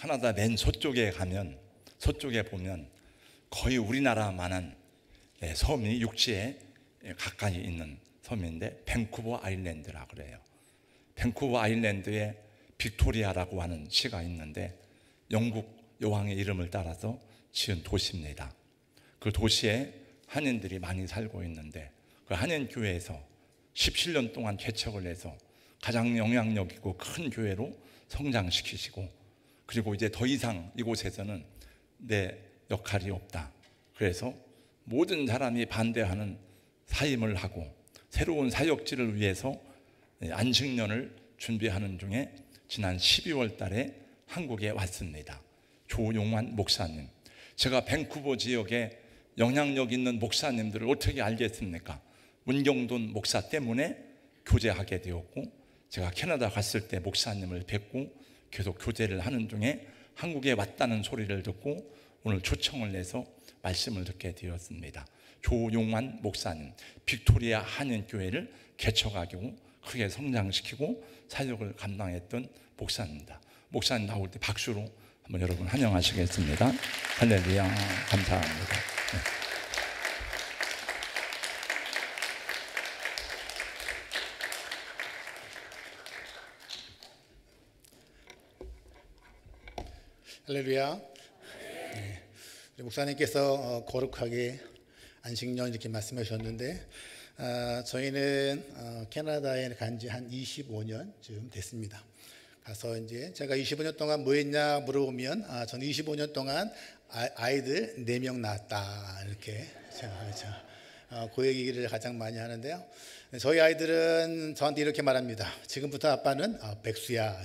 캐나다 맨 서쪽에 보면 거의 우리나라만한 섬이 육지에 가까이 있는 섬인데 밴쿠버 아일랜드라 그래요. 밴쿠버 아일랜드에 빅토리아라고 하는 시가 있는데 영국 여왕의 이름을 따라서 지은 도시입니다. 그 도시에 한인들이 많이 살고 있는데 그 한인교회에서 17년 동안 개척을 해서 가장 영향력 있고 큰 교회로 성장시키시고, 그리고 이제 더 이상 이곳에서는 내 역할이 없다. 그래서 모든 사람이 반대하는 사임을 하고 새로운 사역지를 위해서 안식년을 준비하는 중에 지난 12월 달에 한국에 왔습니다. 조용환 목사님. 제가 밴쿠버 지역에 영향력 있는 목사님들을 어떻게 알겠습니까? 문경돈 목사 때문에 교제하게 되었고, 제가 캐나다 갔을 때 목사님을 뵙고 계속 교제를 하는 중에 한국에 왔다는 소리를 듣고 오늘 초청을 해서 말씀을 듣게 되었습니다. 조용환 목사님, 빅토리아 한인교회를 개척하고 크게 성장시키고 사역을 감당했던 목사입니다. 목사님 나올 때 박수로 한번 여러분 환영하시겠습니다. 할렐루야, 감사합니다. 네. 할렐루야. 네. 목사님께서 거룩하게 안식년 이렇게 말씀하셨는데, 저희는 캐나다에 간 지 한 25년쯤 됐습니다. 가서 이제 제가 25년 동안 뭐 했냐 물어보면, 저는 25년 동안 아이들 4명 낳았다, 이렇게 제가 그 얘기를 가장 많이 하는데요. 저희 아이들은 저한테 이렇게 말합니다. 지금부터 아빠는 백수야.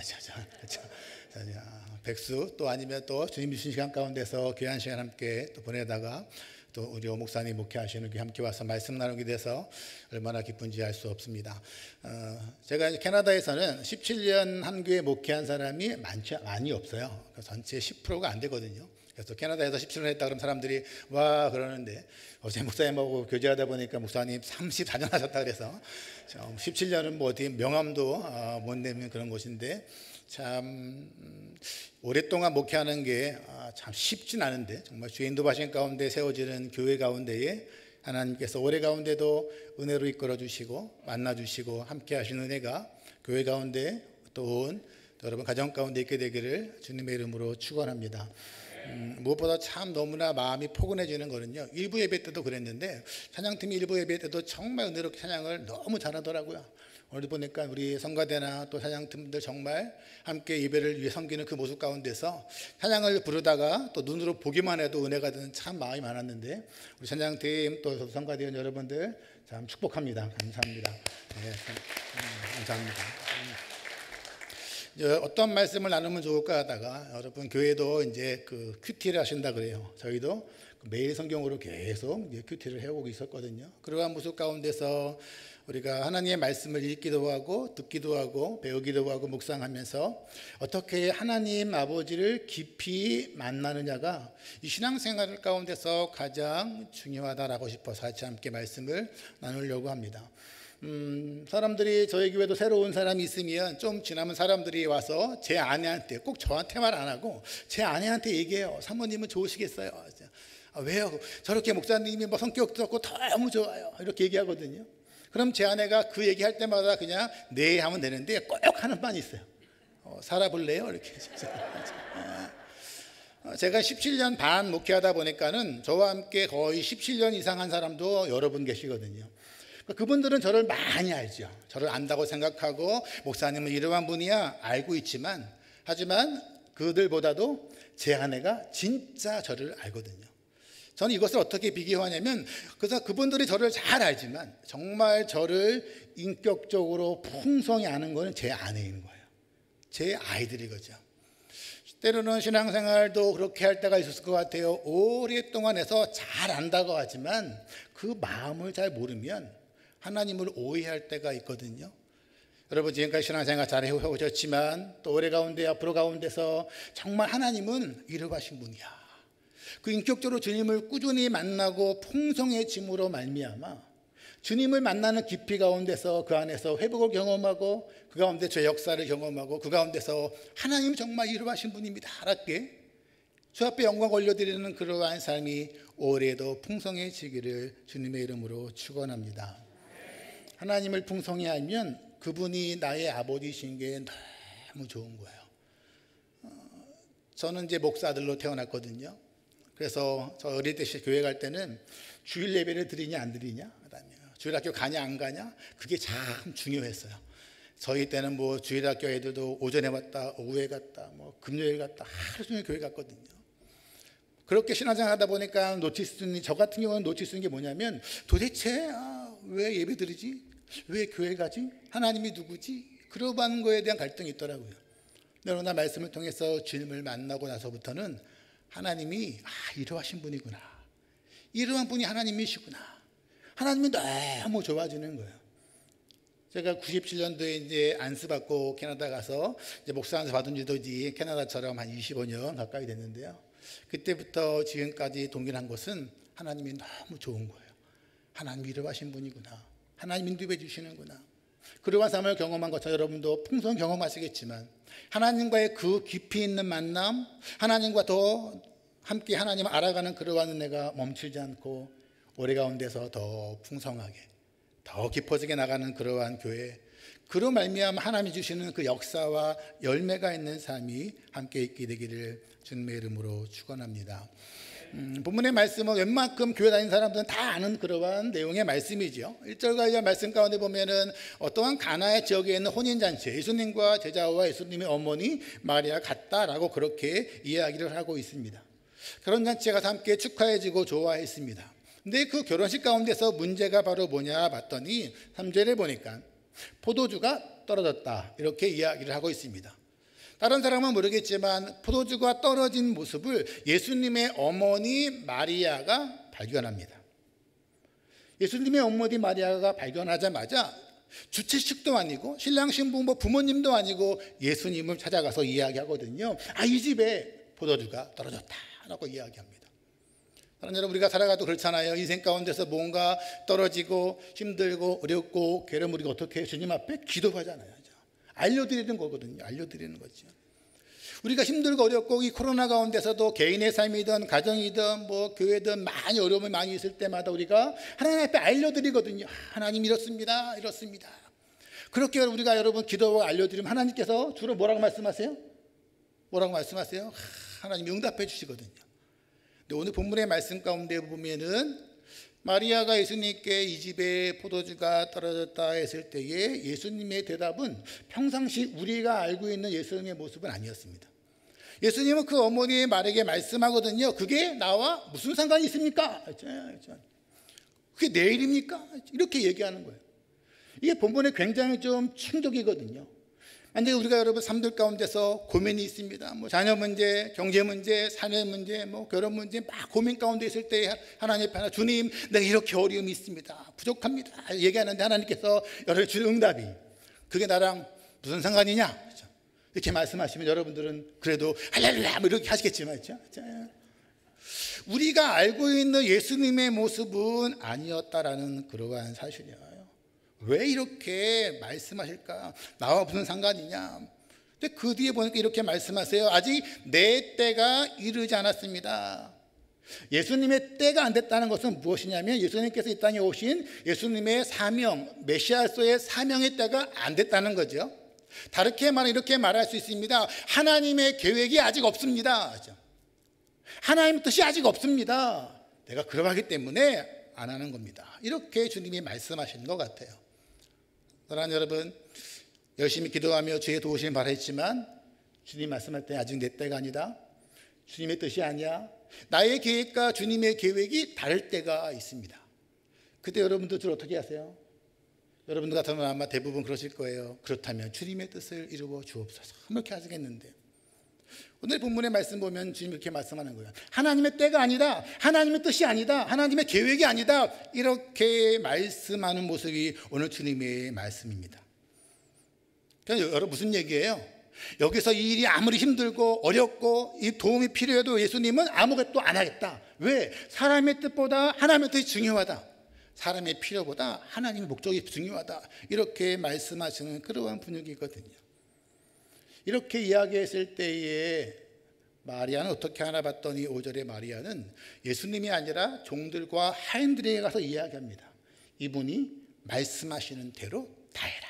백수, 또 아니면 또 주님 주신 시간 가운데서 귀한 시간 함께 또 보내다가 또 우리 목사님 목회하시는 게 함께 와서 말씀 나누게 돼서 얼마나 기쁜지 알 수 없습니다. 제가 캐나다에서는 17년 한 교회 목회한 사람이 많이 없어요. 전체 10%가 안 되거든요. 그래서 캐나다에서 17년 했다 그러면 사람들이 와 그러는데, 어제 목사님하고 교제하다 보니까 목사님 34년 하셨다 그래서 17년은 뭐 어디 명함도 못 내면 그런 곳인데, 참 오랫동안 목회하는 게 참 쉽진 않은데, 정말 주의 인도하신 가운데 세워지는 교회 가운데에 하나님께서 올해 가운데도 은혜로 이끌어 주시고 만나 주시고 함께 하시는 은혜가 교회 가운데 또 여러분 가정 가운데 있게 되기를 주님의 이름으로 축원합니다. 무엇보다 참 너무나 마음이 포근해지는 거는요, 일부 예배 때도 그랬는데 찬양팀이 일부 예배 때도 정말 은혜롭게 찬양을 너무 잘하더라고요. 오늘도 보니까 우리 성가대나 또 찬양팀들 정말 함께 예배를 위해 섬기는 그 모습 가운데서 찬양을 부르다가 또 눈으로 보기만 해도 은혜가 되는 참 마음이 많았는데, 우리 찬양팀 또 성가대원 여러분들 참 축복합니다. 감사합니다. 네, 감사합니다. 어떤 말씀을 나누면 좋을까 하다가, 여러분 교회도 이제 그 큐티를 하신다 그래요. 저희도 매일 성경으로 계속 큐티를 해오고 있었거든요. 그러한 모습 가운데서 우리가 하나님의 말씀을 읽기도 하고 듣기도 하고 배우기도 하고 묵상하면서 어떻게 하나님 아버지를 깊이 만나느냐가 이 신앙생활 가운데서 가장 중요하다라고 싶어서 같이 함께 말씀을 나누려고 합니다. 사람들이, 저희 교회도 새로운 사람이 있으면 좀 지나면 사람들이 와서 제 아내한테, 꼭 저한테 말 안 하고 제 아내한테 얘기해요. 사모님은 좋으시겠어요? 왜요? 저렇게 목사님이 뭐 성격도 좋고 너무 좋아요, 이렇게 얘기하거든요. 그럼 제 아내가 그 얘기할 때마다 그냥 네 하면 되는데 꼭 하는 반이 있어요. 살아볼래요? 이렇게. 제가 17년 반 목회하다 보니까는 저와 함께 거의 17년 이상 한 사람도 여러 분 계시거든요. 그분들은 저를 많이 알죠. 저를 안다고 생각하고 목사님은 이러한 분이야 알고 있지만, 하지만 그들보다도 제 아내가 진짜 저를 알거든요. 저는 이것을 어떻게 비교하냐면, 그래서 그분들이 저를 잘 알지만 정말 저를 인격적으로 풍성히 아는 거는 제 아내인 거예요. 제 아이들이거죠. 때로는 신앙생활도 그렇게 할 때가 있었을 것 같아요. 오랫동안 해서 잘 안다고 하지만 그 마음을 잘 모르면 하나님을 오해할 때가 있거든요. 여러분 지금까지 신앙생활 잘 해오셨지만 또 올해 가운데 앞으로 가운데서 정말 하나님은 이러하신 분이야. 그 인격적으로 주님을 꾸준히 만나고 풍성해짐으로 말미암아 주님을 만나는 깊이 가운데서 그 안에서 회복을 경험하고 그 가운데 죄 역사를 경험하고 그 가운데서 하나님 정말 이루하신 분입니다 알았게 주 앞에 영광 올려드리는 그러한 삶이 올해도 풍성해지기를 주님의 이름으로 축원합니다. 하나님을 풍성히 알면 그분이 나의 아버지신 게 너무 좋은 거예요. 저는 이제 목사들로 태어났거든요. 그래서 저 어릴 때 교회 갈 때는 주일 예배를 드리냐 안 드리냐, 주일학교 가냐 안 가냐, 그게 참 중요했어요. 저희 때는 뭐 주일학교 애들도 오전에 왔다, 오후에 갔다, 뭐 금요일 갔다, 하루 종일 교회 갔거든요. 그렇게 신앙생활 하다 보니까 저 같은 경우는 놓치는 게 뭐냐면 도대체 왜 예배 드리지? 왜 교회 가지? 하나님이 누구지? 그러한 거에 대한 갈등이 있더라고요. 그러나 말씀을 통해서 주님을 만나고 나서부터는 하나님이 이러하신 분이구나, 이러한 분이 하나님이시구나, 하나님이 너무 좋아지는 거예요. 제가 97년도에 이제 안수 받고 캐나다 가서 이제 목사 안수 받은 지도 이제 캐나다처럼 한 25년 가까이 됐는데요. 그때부터 지금까지 동일한 것은 하나님이 너무 좋은 거예요. 하나님이 이러하신 분이구나, 하나님이 인도해 주시는구나. 그러한 삶을 경험한 것처럼 여러분도 풍성 경험하시겠지만 하나님과의 그 깊이 있는 만남, 하나님과 더 함께 하나님을 알아가는 그러한 은혜가 멈추지 않고 올해 가운데서 더 풍성하게 더 깊어지게 나가는 그러한 교회, 그로 말미암아 하나님이 주시는 그 역사와 열매가 있는 삶이 함께 있게 되기를 주님의 이름으로 축원합니다. 본문의 말씀은 웬만큼 교회 다니는 사람들은 다 아는 그러한 내용의 말씀이죠. 1절과 2절 말씀 가운데 보면은 어떠한 가나의 지역에 있는 혼인잔치에 예수님과 제자와 예수님의 어머니 마리아가 갔다라고 그렇게 이야기를 하고 있습니다. 결혼잔치에 가서 함께 축하해지고 좋아했습니다. 근데 그 결혼식 가운데서 문제가 바로 뭐냐 봤더니 3절에 보니까 포도주가 떨어졌다 이렇게 이야기를 하고 있습니다. 다른 사람은 모르겠지만 포도주가 떨어진 모습을 예수님의 어머니 마리아가 발견합니다. 예수님의 어머니 마리아가 발견하자마자 주최식도 아니고 신랑 신부모 부모님도 아니고 예수님을 찾아가서 이야기하거든요. 이 집에 포도주가 떨어졌다라고 이야기합니다. 여러분, 우리가 살아가도 그렇잖아요. 인생 가운데서 뭔가 떨어지고 힘들고 어렵고 괴로움 우리가 어떻게 해요? 주님 앞에 기도하잖아요. 알려드리는 거거든요. 알려드리는 거죠. 우리가 힘들고 어렵고 이 코로나 가운데서도 개인의 삶이든 가정이든 뭐 교회든 많이 어려움이 많이 있을 때마다 우리가 하나님 앞에 알려드리거든요. 하나님 이렇습니다. 이렇습니다. 그렇게 우리가 여러분 기도하고 알려드리면 하나님께서 주로 뭐라고 말씀하세요? 뭐라고 말씀하세요? 하나님이 응답해 주시거든요. 근데 오늘 본문의 말씀 가운데 보면은 마리아가 예수님께 이 집에 포도주가 떨어졌다 했을 때에 예수님의 대답은 평상시 우리가 알고 있는 예수님의 모습은 아니었습니다. 예수님은 그 어머니의 말에게 말씀하거든요. 그게 나와 무슨 상관이 있습니까? 그게 내 일입니까? 이렇게 얘기하는 거예요. 이게 본문에 굉장히 좀 충격이거든요. 만약에 우리가 여러분 삶들 가운데서 고민이 있습니다. 뭐 자녀 문제, 경제 문제, 사회 문제, 뭐 결혼 문제 막 고민 가운데 있을 때 하나님 앞에 주님, 내가 이렇게 어려움이 있습니다. 부족합니다. 얘기하는데 하나님께서 여러분 주는 응답이 그게 나랑 무슨 상관이냐? 그렇죠? 이렇게 말씀하시면 여러분들은 그래도 할렐루야 뭐 이렇게 하시겠지만 그렇죠? 우리가 알고 있는 예수님의 모습은 아니었다라는 그러한 사실이에요. 왜 이렇게 말씀하실까? 나와 무슨 상관이냐? 근데 그 뒤에 보니까 이렇게 말씀하세요. 아직 내 때가 이르지 않았습니다. 예수님의 때가 안 됐다는 것은 무엇이냐면 예수님께서 이 땅에 오신 예수님의 사명, 메시아로서의 사명의 때가 안 됐다는 거죠. 다르게 말하면 이렇게 말할 수 있습니다. 하나님의 계획이 아직 없습니다. 하나님의 뜻이 아직 없습니다. 내가 그러하기 때문에 안 하는 겁니다. 이렇게 주님이 말씀하시는 것 같아요. 사랑하는 여러분, 열심히 기도하며 주의 도우심을 바라했지만 주님 말씀할 때 아직 내 때가 아니다. 주님의 뜻이 아니야. 나의 계획과 주님의 계획이 다를 때가 있습니다. 그때 여러분들 주로 어떻게 하세요? 여러분들 같으면 아마 대부분 그러실 거예요. 그렇다면 주님의 뜻을 이루어 주옵소서. 이렇게 하시겠는데 오늘 본문의 말씀 보면 주님 이렇게 말씀하는 거예요. 하나님의 때가 아니다. 하나님의 뜻이 아니다. 하나님의 계획이 아니다. 이렇게 말씀하는 모습이 오늘 주님의 말씀입니다. 그러니까 여러분 무슨 얘기예요? 여기서 이 일이 아무리 힘들고 어렵고 이 도움이 필요해도 예수님은 아무것도 안 하겠다. 왜? 사람의 뜻보다 하나님의 뜻이 중요하다. 사람의 필요보다 하나님의 목적이 중요하다, 이렇게 말씀하시는 그러한 분위기거든요. 이렇게 이야기했을 때에 마리아는 어떻게 하나 봤더니 5절에 마리아는 예수님이 아니라 종들과 하인들에게 가서 이야기합니다. 이분이 말씀하시는 대로 다 해라.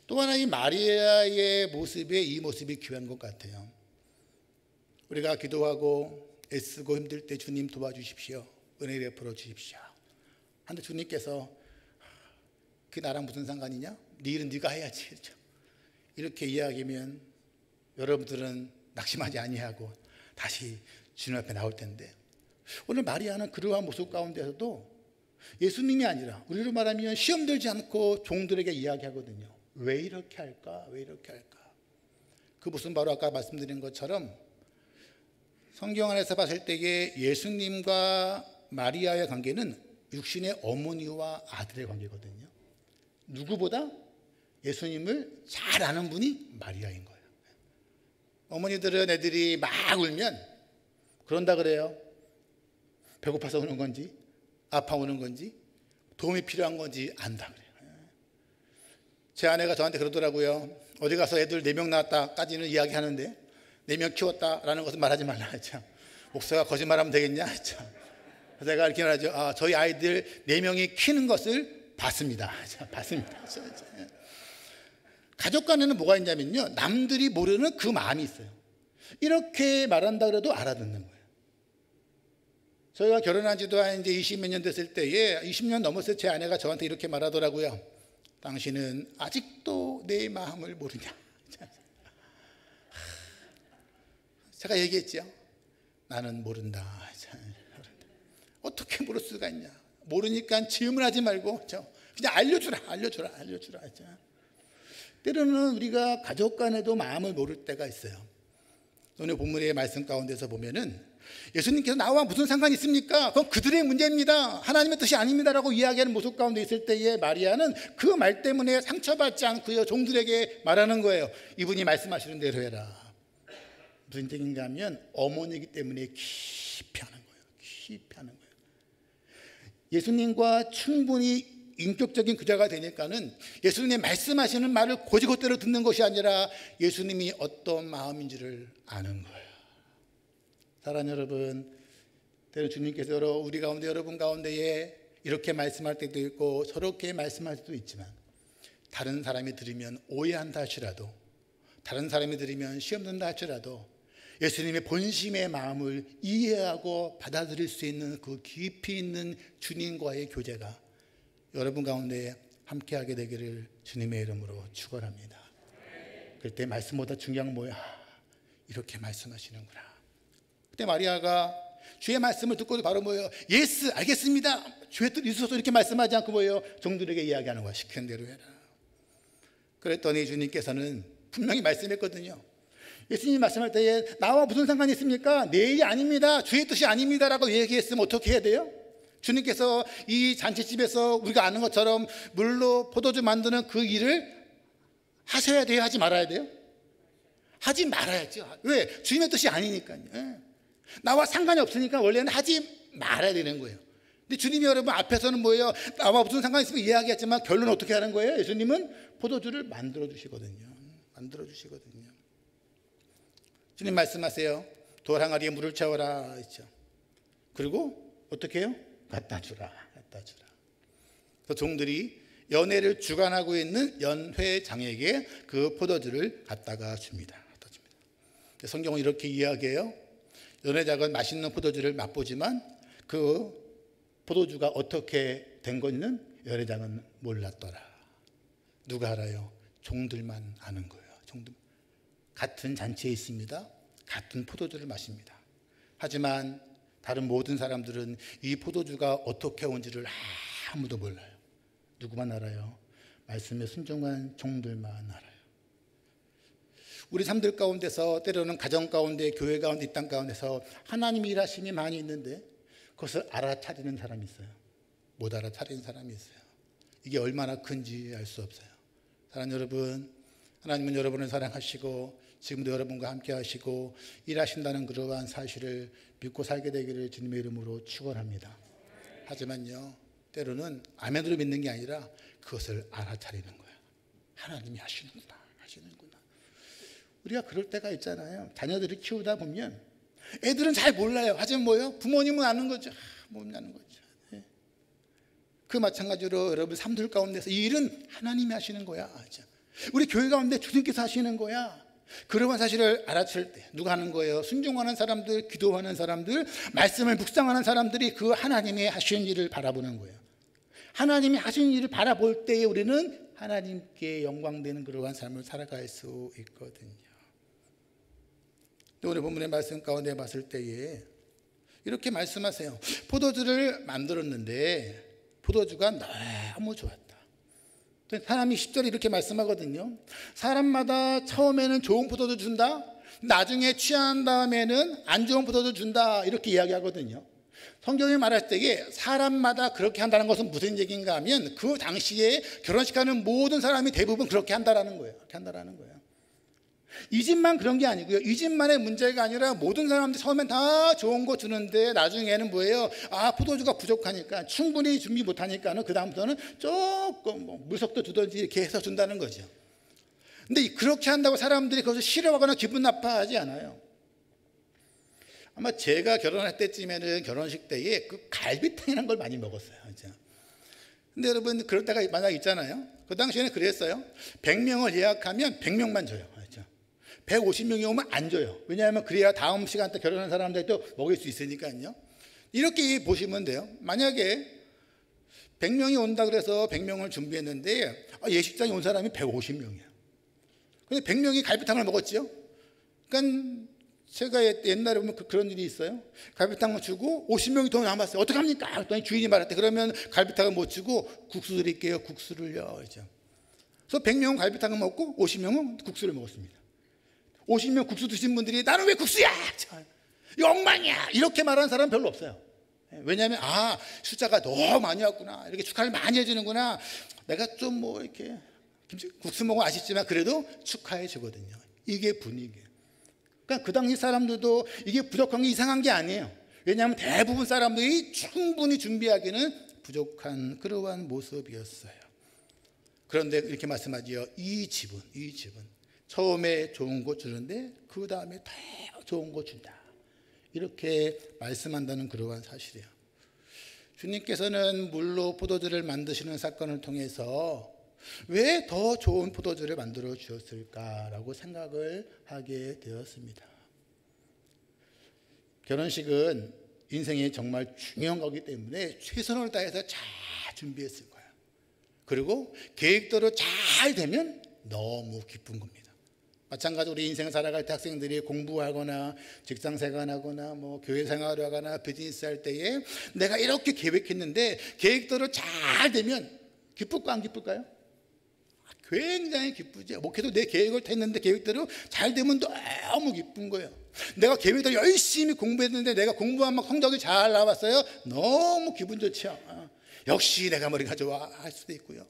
또 하나 이 마리아의 모습에 이 모습이 귀한 것 같아요. 우리가 기도하고 애쓰고 힘들 때 주님 도와주십시오, 은혜 베풀어 주십시오 한데 주님께서 그게 나랑 무슨 상관이냐, 네 일은 네가 해야지, 그렇죠? 이렇게 이야기하면 여러분들은 낙심하지 아니하고 다시 주님 앞에 나올 텐데, 오늘 마리아는 그러한 모습 가운데서도 예수님이 아니라 우리로 말하면 시험 들지 않고 종들에게 이야기하거든요. 왜 이렇게 할까? 왜 이렇게 할까? 그 무슨 바로 아까 말씀드린 것처럼 성경 안에서 봤을 때에 예수님과 마리아의 관계는 육신의 어머니와 아들의 관계거든요. 누구보다 예수님을 잘 아는 분이 마리아인 거예요. 어머니들은 애들이 막 울면 그런다 그래요. 배고파서 우는 건지, 아파 우는 건지, 도움이 필요한 건지 안다 그래요. 제 아내가 저한테 그러더라고요. 어디 가서 애들 4명 낳았다까지는 이야기하는데 4명 키웠다라는 것은 말하지 말라 했죠. 목사가 거짓말하면 되겠냐 했죠. 그래서 제가 이렇게 말하죠. 저희 아이들 4명이 키는 것을 봤습니다. 봤습니다. 가족 간에는 뭐가 있냐면요, 남들이 모르는 그 마음이 있어요. 이렇게 말한다 그래도 알아듣는 거예요. 저희가 결혼한 지도 한 이제 20몇 년 됐을 때에 20년 넘었을 때 제 아내가 저한테 이렇게 말하더라고요. 당신은 아직도 내 마음을 모르냐. 제가 얘기했죠. 나는 모른다. 어떻게 모를 수가 있냐. 모르니까 질문하지 말고 그냥 알려주라. 때로는 우리가 가족 간에도 마음을 모를 때가 있어요. 오늘 본문의 말씀 가운데서 보면은 예수님께서 나와 무슨 상관이 있습니까? 그건 그들의 문제입니다, 하나님의 뜻이 아닙니다라고 이야기하는 모습 가운데 있을 때에 마리아는 그 말 때문에 상처받지 않고요, 종들에게 말하는 거예요. 이분이 말씀하시는 대로 해라. 무슨 얘기인가 하면 어머니이기 때문에 깊이 하는 거예요. 깊이 하는 거예요. 예수님과 충분히 인격적인 교제가 되니까는 예수님이 말씀하시는 말을 곧이곧대로 듣는 것이 아니라 예수님이 어떤 마음인지를 아는 거예요. 사랑하는 여러분, 때로 주님께서 우리 가운데 여러분 가운데에 이렇게 말씀할 때도 있고 저렇게 말씀할 때도 있지만, 다른 사람이 들으면 오해한다 할지라도, 다른 사람이 들으면 시험 든다 할지라도 예수님의 본심의 마음을 이해하고 받아들일 수 있는 그 깊이 있는 주님과의 교제가 여러분 가운데 함께하게 되기를 주님의 이름으로 축원합니다. 그럴 때 말씀보다 중요한 건 뭐야? 이렇게 말씀하시는구나. 그때 마리아가 주의 말씀을 듣고도 바로 뭐예요? 예스, 알겠습니다. 주의 뜻 있어서 이렇게 말씀하지 않고 뭐예요? 종들에게 이야기하는 거야. 시키는 대로 해라. 그랬더니 주님께서는 분명히 말씀했거든요. 예수님이 말씀할 때에 나와 무슨 상관이 있습니까? 내 일이 아닙니다, 주의 뜻이 아닙니다라고 얘기했으면 어떻게 해야 돼요? 주님께서 이 잔치집에서 우리가 아는 것처럼 물로 포도주 만드는 그 일을 하셔야 돼요? 하지 말아야 돼요? 하지 말아야죠. 왜? 주님의 뜻이 아니니까요. 나와 상관이 없으니까 원래는 하지 말아야 되는 거예요. 근데 주님이 여러분 앞에서는 뭐예요? 나와 무슨 상관이 있으면 이야기했지만 결론은 어떻게 하는 거예요? 예수님은 포도주를 만들어 주시거든요. 주님 말씀하세요. 돌 항아리에 물을 채워라 했죠. 그리고 어떻게 해요? 갖다 주라. 그 종들이 연회를 주관하고 있는 연회장에게 그 포도주를 갖다가 줍니다. 성경은 이렇게 이야기해요. 연회장은 맛있는 포도주를 맛보지만 그 포도주가 어떻게 된 건지는 연회장은 몰랐더라. 누가 알아요? 종들만 아는 거예요. 같은 잔치에 있습니다. 같은 포도주를 마십니다. 하지만 다른 모든 사람들은 이 포도주가 어떻게 온지를 아무도 몰라요. 누구만 알아요? 말씀에 순종한 종들만 알아요. 우리 삶들 가운데서 때로는 가정 가운데, 교회 가운데, 이 땅 가운데서 하나님의 일하심이 많이 있는데 그것을 알아차리는 사람이 있어요. 못 알아차리는 사람이 있어요. 이게 얼마나 큰지 알 수 없어요. 사랑하는 여러분, 하나님은 여러분을 사랑하시고 지금도 여러분과 함께 하시고 일하신다는 그러한 사실을 믿고 살게 되기를 주님의 이름으로 축원합니다. 하지만요, 때로는 아멘으로 믿는 게 아니라 그것을 알아차리는 거야. 하나님이 하시는구나. 우리가 그럴 때가 있잖아요. 자녀들을 키우다 보면 애들은 잘 몰라요. 하지만 뭐예요? 부모님은 아는 거죠. 모르는 거죠. 네. 그 마찬가지로 여러분 삶들 가운데서 이 일은 하나님이 하시는 거야. 우리 교회 가운데 주님께서 하시는 거야. 그러한 사실을 알아챌 때 누가 하는 거예요? 순종하는 사람들, 기도하는 사람들, 말씀을 묵상하는 사람들이 그 하나님이 하신 일을 바라보는 거예요. 하나님이 하신 일을 바라볼 때에 우리는 하나님께 영광되는 그러한 삶을 살아갈 수 있거든요. 또 오늘 본문의 말씀 가운데 봤을 때에 이렇게 말씀하세요. 포도주를 만들었는데 포도주가 너무 좋았다. 사람이 10절에 이렇게 말씀하거든요. 사람마다 처음에는 좋은 포도주 준다. 나중에 취한 다음에는 안 좋은 포도주 준다. 이렇게 이야기하거든요. 성경이 말할 때에 사람마다 그렇게 한다는 것은 무슨 얘기인가 하면 그 당시에 결혼식하는 모든 사람이 대부분 그렇게 한다라는 거예요. 이 집만 그런 게 아니고요. 이 집만의 문제가 아니라 모든 사람들이 처음엔 다 좋은 거 주는데 나중에는 뭐예요? 포도주가 부족하니까 충분히 준비 못하니까는 그 다음부터는 조금 물석도 두든지 이렇게 해서 준다는 거죠. 근데 그렇게 한다고 사람들이 그것을 싫어하거나 기분 나빠하지 않아요. 아마 제가 결혼할 때쯤에는 결혼식 때에 그 갈비탕이라는 걸 많이 먹었어요. 근데 여러분 그럴 때가 만약 있잖아요. 그 당시에는 그랬어요. 100명을 예약하면 100명만 줘요. 150명이 오면 안 줘요. 왜냐하면 그래야 다음 시간 때 결혼한 사람들이 또 먹일 수 있으니까요. 이렇게 보시면 돼요. 만약에 100명이 온다 그래서 100명을 준비했는데 예식장에 온 사람이 150명이야. 근데 100명이 갈비탕을 먹었죠. 그러니까 제가 옛날에 보면 그런 일이 있어요. 갈비탕을 주고 50명이 더 남았어요. 어떡합니까? 그랬더니 주인이 말할 때 그러면 갈비탕을 못 주고 국수 드릴게요. 국수를요. 그래서 100명은 갈비탕을 먹고 50명은 국수를 먹었습니다. 50명 국수 드신 분들이 나는 왜 국수야? 이거 엉망이야. 이렇게 말하는 사람은 별로 없어요. 왜냐하면 숫자가 너무 많이 왔구나. 이렇게 축하를 많이 해주는구나. 내가 좀 이렇게 국수 먹으면 아쉽지만 그래도 축하해 주거든요. 이게 분위기예요. 그러니까 그 당시 사람들도 이게 부족한 게 이상한 게 아니에요. 왜냐하면 대부분 사람들이 충분히 준비하기는 부족한 그러한 모습이었어요. 그런데 이렇게 말씀하지요. 이 집은 처음에 좋은 거 주는데 그 다음에 더 좋은 거 준다. 이렇게 말씀한다는 그러한 사실이에요. 주님께서는 물로 포도주를 만드시는 사건을 통해서 왜 더 좋은 포도주를 만들어 주었을까라고 생각을 하게 되었습니다. 결혼식은 인생이 정말 중요한 거기 때문에 최선을 다해서 잘 준비했을 거예요. 그리고 계획대로 잘 되면 너무 기쁜 겁니다. 마찬가지로 우리 인생 살아갈 때 학생들이 공부하거나 직장생활하거나 교회 생활을 하거나 비즈니스 할 때에 내가 이렇게 계획했는데 계획대로 잘 되면 기쁠까 안 기쁠까요? 굉장히 기쁘죠. 목회도 내 계획을 했는데 계획대로 잘 되면 너무 기쁜 거예요. 내가 계획대로 열심히 공부했는데 내가 공부한 막 성적이 잘 나왔어요. 너무 기분 좋죠. 역시 내가 머리가 좋아 할 수도 있고요.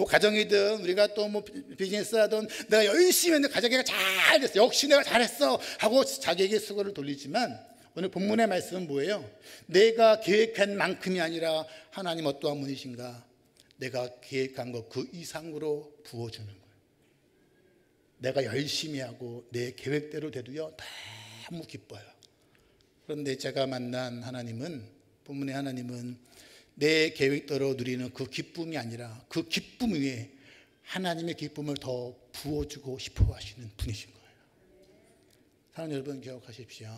가정이든 우리가 또 비즈니스 하든 내가 열심히 했는데 가정이 잘 됐어. 역시 내가 잘했어 하고 자기에게 수고를 돌리지만 오늘 본문의 말씀은 뭐예요? 내가 계획한 만큼이 아니라 하나님 어떠한 분이신가? 내가 계획한 것 그 이상으로 부어주는 거예요. 내가 열심히 하고 내 계획대로 돼도요 너무 기뻐요. 그런데 제가 만난 하나님은 본문의 하나님은 내 계획대로 누리는 그 기쁨이 아니라 그 기쁨 위에 하나님의 기쁨을 더 부어주고 싶어 하시는 분이신 거예요. 사랑하는 여러분 기억하십시오.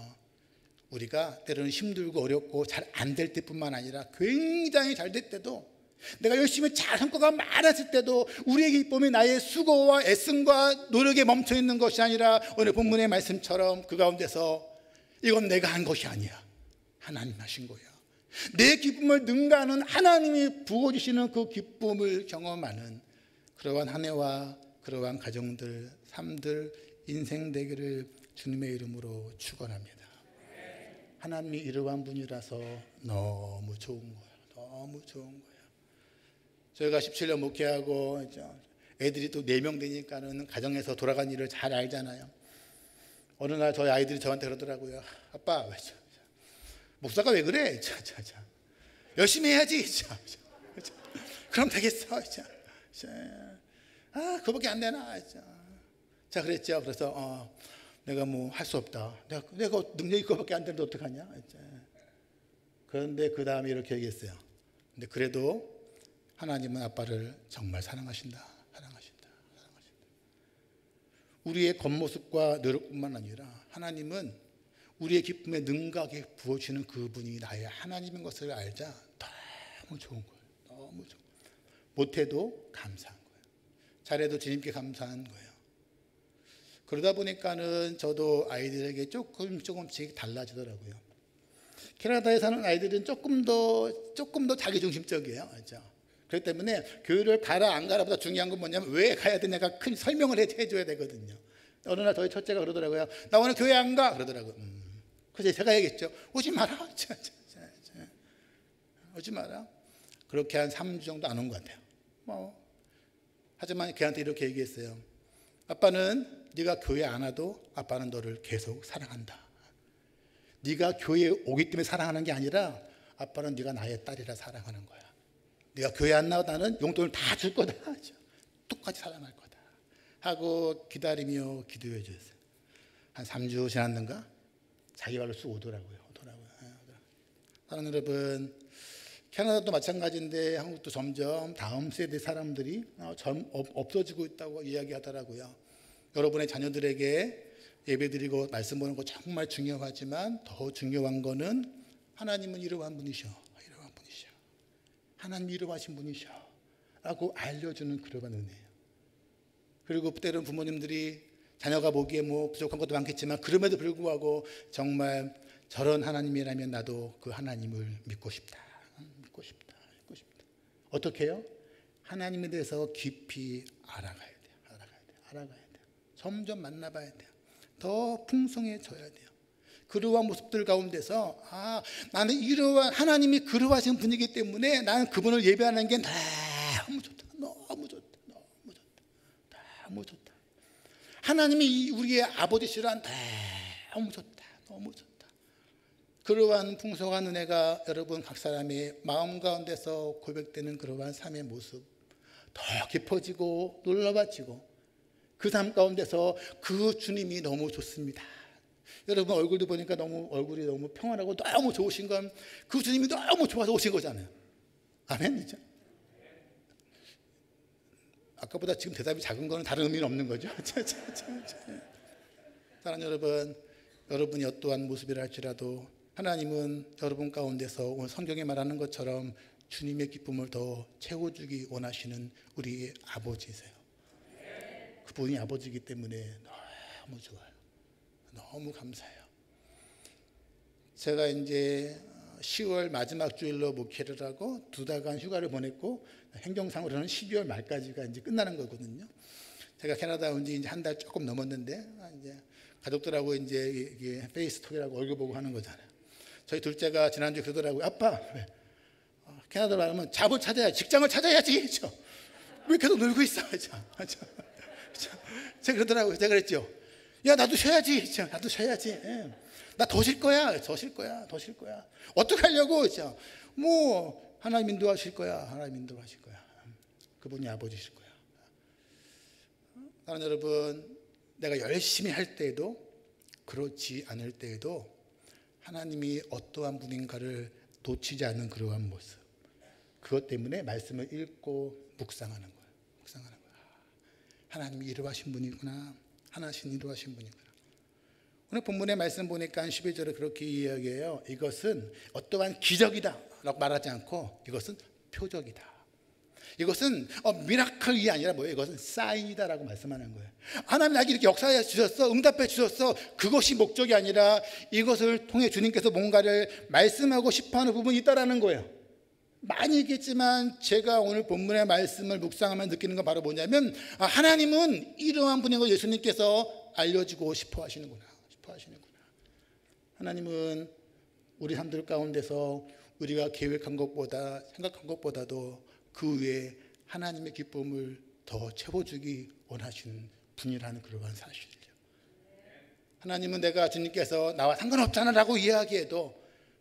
우리가 때로는 힘들고 어렵고 잘 안 될 때뿐만 아니라 굉장히 잘 될 때도 내가 열심히 잘 성과가 많았을 때도 우리의 기쁨이 나의 수고와 애씀과 노력에 멈춰 있는 것이 아니라 오늘 본문의 말씀처럼 그 가운데서 이건 내가 한 것이 아니야. 하나님 하신 거야. 내 기쁨을 능가하는 하나님이 부어주시는 그 기쁨을 경험하는 그러한 한 해와 그러한 가정들, 삶들, 인생 되기를 주님의 이름으로 축원합니다. 하나님이 이러한 분이라서 너무 좋은 거예요. 너무 좋은 거예요. 저희가 17년 목회하고 애들이 또 4명 되니까는 가정에서 돌아간 일을 잘 알잖아요. 어느 날 저희 아이들이 저한테 그러더라고요. 아빠, 목사가 왜 그래? 열심히 해야지. 그럼 되겠어. 그거밖에 안 되나. 자, 그랬죠. 그래서 내가 뭐 할 수 없다. 내가 능력이 그거밖에 안 되는데 어떡하냐. 그런데 그 다음에 이렇게 얘기했어요. 근데 그래도 하나님은 아빠를 정말 사랑하신다. 우리의 겉모습과 노력뿐만 아니라 하나님은 우리의 기쁨에 능가하게 부어주는 그분이 나의 하나님인 것을 알자 너무 좋은 거예요. 너무 좋은 거예요. 못해도 감사한 거예요. 잘해도 주님께 감사한 거예요. 그러다 보니까는 저도 아이들에게 조금씩 달라지더라고요. 캐나다에 사는 아이들은 조금 더 자기중심적이에요. 그렇죠? 그렇기 때문에 교회를 가라 안 가라보다 중요한 건 뭐냐면 왜 가야 되냐가 큰 설명을 해줘야 되거든요. 어느 날 저희 첫째가 그러더라고요. 나 오늘 교회 안 가. 그러더라고요. 그래서 제가 얘기했죠. 오지 마라. 오지 마라. 그렇게 한 3주 정도 안 온 것 같아요. 하지만 걔한테 이렇게 얘기했어요. 아빠는 네가 교회 안 와도 아빠는 너를 계속 사랑한다. 네가 교회에 오기 때문에 사랑하는 게 아니라 아빠는 네가 나의 딸이라 사랑하는 거야. 네가 교회 안 나와도 나는 용돈을 다 줄 거다. 똑같이 사랑할 거다. 하고 기다리며 기도해 줬어요. 한 3주 지났는가? 자기 발로 쑥 오더라고요. 사랑하는 여러분, 캐나다도 마찬가지인데 한국도 점점 다음 세대 사람들이 없어지고 있다고 이야기하더라고요. 여러분의 자녀들에게 예배드리고 말씀 보는 거 정말 중요하지만 더 중요한 거는 하나님은 이러한 분이셔. 하나님 이름하신 분이셔 라고 알려주는 그러한 은혜예요. 그리고 때로는 부모님들이 자녀가 보기에 뭐 부족한 것도 많겠지만 그럼에도 불구하고 정말 저런 하나님이라면 나도 그 하나님을 믿고 싶다. 어떻게 해요? 하나님에 대해서 깊이 알아가야 돼요. 점점 만나봐야 돼요. 더 풍성해져야 돼요. 그러한 모습들 가운데서 나는 이러한 하나님이 그러하신 분이기 때문에 나는 그분을 예배하는 게 너무 좋다. 하나님이 우리의 아버지시란 너무 좋다. 그러한 풍성한 은혜가 여러분 각 사람의 마음 가운데서 고백되는 그러한 삶의 모습 더 깊어지고 놀라워지고 그 삶 가운데서 그 주님이 너무 좋습니다. 여러분 얼굴도 보니까 얼굴이 너무 평안하고 너무 좋으신 건 그 주님이 너무 좋아서 오신 거잖아요. 아멘이죠. 아까보다 지금 대답이 작은 거는 다른 의미는 없는 거죠. 사랑하는 여러분, 여러분이 어떠한 모습이라 할지라도 하나님은 여러분 가운데서 오늘 성경에 말하는 것처럼 주님의 기쁨을 더 채워주기 원하시는 우리의 아버지세요. 그분이 아버지이기 때문에 너무 좋아요. 너무 감사해요. 제가 이제 10월 마지막 주일로 목회를 하고 2달간 휴가를 보냈고 행정상으로는 12월 말까지가 이제 끝나는 거거든요. 제가 캐나다 온 지 이제 한 달 조금 넘었는데 이제 가족들하고 이제 페이스톡이라고 얼굴 보고 하는 거잖아요. 저희 둘째가 지난주에 그러더라고요. 아빠, 캐나다로 가면 잡을 찾아야지, 직장을 찾아야지. 왜 계속 놀고 있어? 제가 그러더라고요. 제가 그랬죠. 야, 나도 쉬어야지. 나 더 쉴 거야. 어떻게 하려고? 뭐 하나님 인도하실 거야. 그분이 아버지실 거야. 사랑하는 여러분, 내가 열심히 할 때에도 그렇지 않을 때에도 하나님이 어떠한 분인가를 놓치지 않는 그러한 모습. 그것 때문에 말씀을 읽고 묵상하는 거예요. 하나님이 이러하신 분이구나. 이러하신 분이구나. 오늘 본문의 말씀 보니까 12절에 그렇게 이야기해요. 이것은 어떠한 기적이다 라고 말하지 않고 이것은 표적이다. 이것은 미라클이 아니라 뭐예요? 이것은 사인이다 라고 말씀하는 거예요. 하나님 나에게 이렇게 역사해 주셨어. 응답해 주셨어. 그것이 목적이 아니라 이것을 통해 주님께서 뭔가를 말씀하고 싶어하는 부분이 있다라는 거예요. 많이 있겠지만 제가 오늘 본문의 말씀을 묵상하면 느끼는 건 바로 뭐냐면 하나님은 이러한 분인 걸 예수님께서 알려주고 싶어 하시는구나. 하나님은 우리 삶들 가운데서 우리가 계획한 것보다 생각한 것보다도 그 외에 하나님의 기쁨을 더 채워주기 원하시는 분이라는 그러한 사실이죠. 하나님은 내가 주님께서 나와 상관없잖아 라고 이야기해도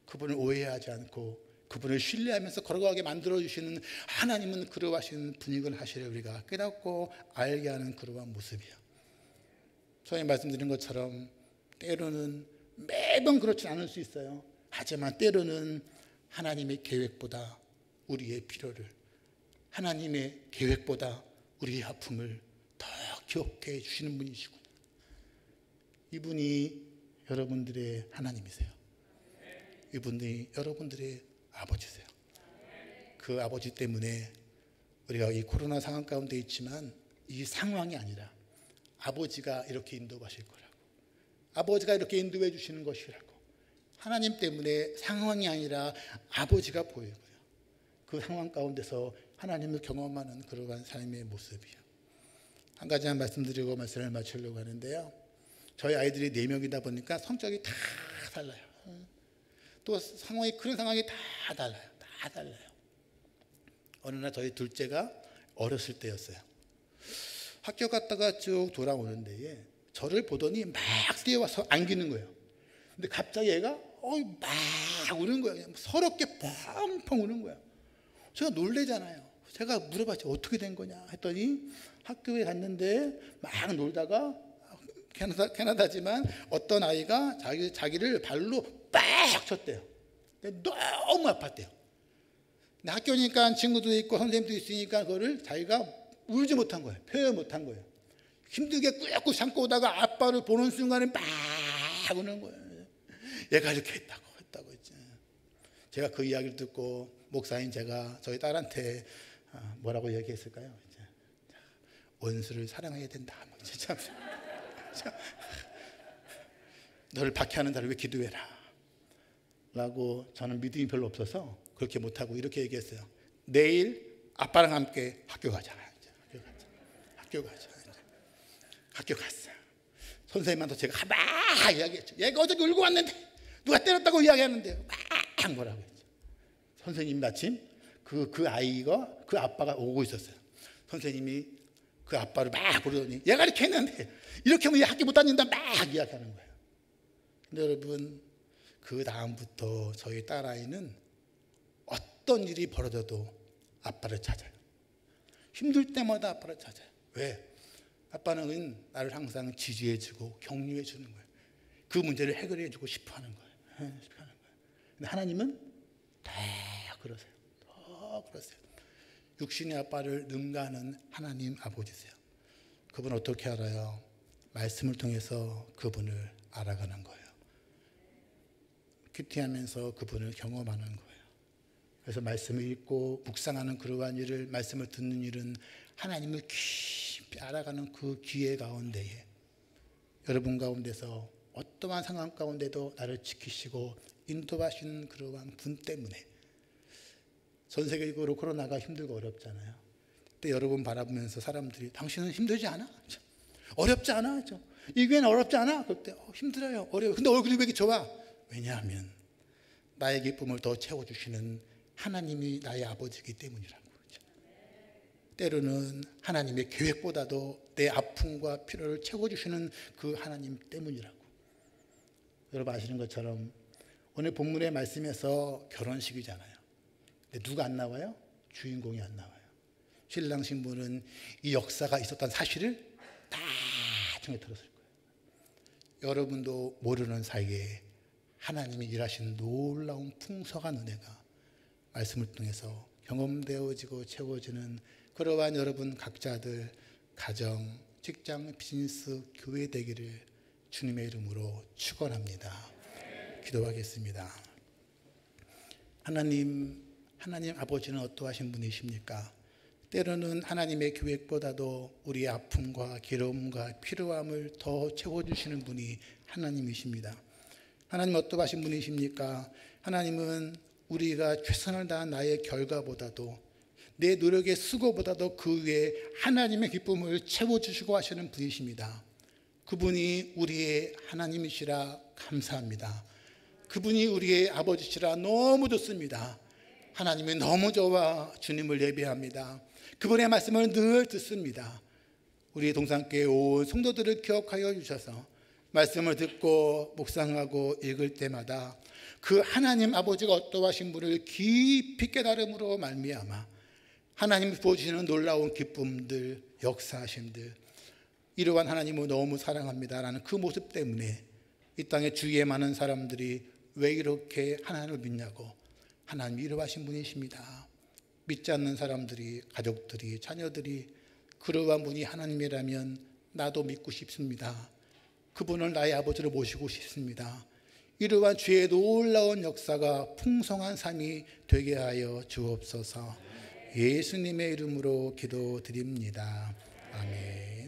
그분을 오해하지 않고 그분을 신뢰하면서 걸어가게 만들어주시는 하나님은 그러하신 분익을 하시려 우리가 깨닫고 알게 하는 그러한 모습이에요. 처음에 말씀드린 것처럼 때로는 매번 그렇지 않을 수 있어요. 하지만 때로는 하나님의 계획보다 우리의 필요를, 하나님의 계획보다 우리의 아픔을 더 기억해 주시는 분이시구나. 이분이 여러분들의 하나님이세요. 이분이 여러분들의 아버지세요. 그 아버지 때문에 우리가 이 코로나 상황 가운데 있지만 이 상황이 아니라 아버지가 이렇게 인도하실 거라고, 아버지가 이렇게 인도해 주시는 것이라고, 하나님 때문에 상황이 아니라 아버지가 보이고요. 그 상황 가운데서 하나님을 경험하는 그러한 삶의 모습이에요. 한 가지만 말씀드리고 말씀을 마치려고 하는데요. 저희 아이들이 4명이다 보니까 성격이 다 달라요. 또 상황이, 그런 상황이 다 달라요. 다 달라요. 어느 날 저희 둘째가 어렸을 때였어요. 학교 갔다가 쭉 돌아오는 데에 저를 보더니 막 뛰어와서 안기는 거예요. 근데 갑자기 얘가 막 우는 거예요. 서럽게 펑펑 우는 거예요. 제가 놀래잖아요. 제가 물어봤죠. 어떻게 된 거냐 했더니 학교에 갔는데 막 놀다가, 캐나다지만 어떤 아이가 자기를 발로 빡 쳤대요. 너무 아팠대요. 근데 학교니까 친구도 있고 선생님도 있으니까 그거를 자기가 울지 못한 거예요. 표현 못한 거예요. 힘들게 꾸역꾸역 참고 오다가 아빠를 보는 순간에 막 우는 거예요. 얘가 이렇게 했다고 했죠. 제가 그 이야기를 듣고 목사인 제가 저희 딸한테 뭐라고 얘기했을까요? 원수를 사랑해야 된다. 참, 너를 박해하는 자를 왜 기도해라 라고, 저는 믿음이 별로 없어서 그렇게 못하고 이렇게 얘기했어요. 내일 아빠랑 함께 학교 가자. 학교 갔어. 선생님한테 제가 막 이야기했죠. 얘가 어저께 울고 왔는데 누가 때렸다고 이야기하는데요. 막 뭐라고 했죠. 선생님 마침 그 아이가, 그 아빠가 오고 있었어요. 선생님이 그 아빠를 막 부르더니 얘가 이렇게 했는데 이렇게 하면 얘 학교 못 다닌다 막 이야기하는 거예요. 근데 여러분, 그 다음부터 저희 딸아이는 어떤 일이 벌어져도 아빠를 찾아요. 힘들 때마다 아빠를 찾아요. 왜? 아빠는 나를 항상 지지해주고 격려해주는 거예요. 그 문제를 해결해주고 싶어하는 거예요. 근데 하나님은 다 그러세요. 더 그러세요. 육신의 아빠를 능가하는 하나님 아버지세요. 그분 어떻게 알아요? 말씀을 통해서 그분을 알아가는 거예요. 큐티하면서 그분을 경험하는 거예요. 그래서 말씀을 읽고 묵상하는 그러한 일을, 말씀을 듣는 일은 하나님을 깊이 알아가는 그 기회 가운데에 여러분 가운데서 어떠한 상황 가운데도 나를 지키시고 인도하시는 그러한 분 때문에, 전 세계적으로 코로나가 힘들고 어렵잖아요. 그때 여러분 바라보면서 사람들이 당신은 힘들지 않아? 어렵지 않아? 이 교회는 어렵지 않아? 그때 힘들어요, 어려워요. 근데 얼굴이 왜 이렇게 좋아? 왜냐하면 나의 기쁨을 더 채워주시는 하나님이 나의 아버지이기 때문이라고. 때로는 하나님의 계획보다도 내 아픔과 필요를 채워주시는 그 하나님 때문이라고. 여러분 아시는 것처럼 오늘 본문의 말씀에서 결혼식이잖아요. 근데 누가 안 나와요? 주인공이 안 나와요. 신랑 신부는 이 역사가 있었던 사실을 나중에 들었을 거예요. 여러분도 모르는 사이에 하나님이 일하신 놀라운 풍성한 은혜가 말씀을 통해서 경험되어지고 채워지는 그러한 여러분 각자들 가정, 직장, 비즈니스, 교회 되기를 주님의 이름으로 축원합니다. 기도하겠습니다. 하나님 아버지는 어떠하신 분이십니까? 때로는 하나님의 계획보다도 우리의 아픔과 괴로움과 필요함을 더 채워주시는 분이 하나님이십니다. 하나님 어떠하신 분이십니까? 하나님은 우리가 최선을 다한 나의 결과보다도, 내 노력의 수고보다도 그 위에 하나님의 기쁨을 채워주시고 하시는 분이십니다. 그분이 우리의 하나님이시라 감사합니다. 그분이 우리의 아버지시라 너무 좋습니다. 하나님이 너무 좋아 주님을 예배합니다. 그분의 말씀을 늘 듣습니다. 우리 동산교회 온 성도들을 기억하여 주셔서 말씀을 듣고 묵상하고 읽을 때마다 그 하나님 아버지가 어떠하신 분을 깊이 깨달음으로 말미암아 하나님이 보여주시는 놀라운 기쁨들, 역사하심들, 이러한 하나님을 너무 사랑합니다라는 그 모습 때문에 이 땅에 주위에 많은 사람들이 왜 이렇게 하나님을 믿냐고, 하나님 이러하신 분이십니다. 믿지 않는 사람들이, 가족들이, 자녀들이 그러한 분이 하나님이라면 나도 믿고 싶습니다. 그분을 나의 아버지로 모시고 싶습니다. 이러한 주의 놀라운 역사가 풍성한 삶이 되게 하여 주옵소서. 예수님의 이름으로 기도드립니다. 아멘.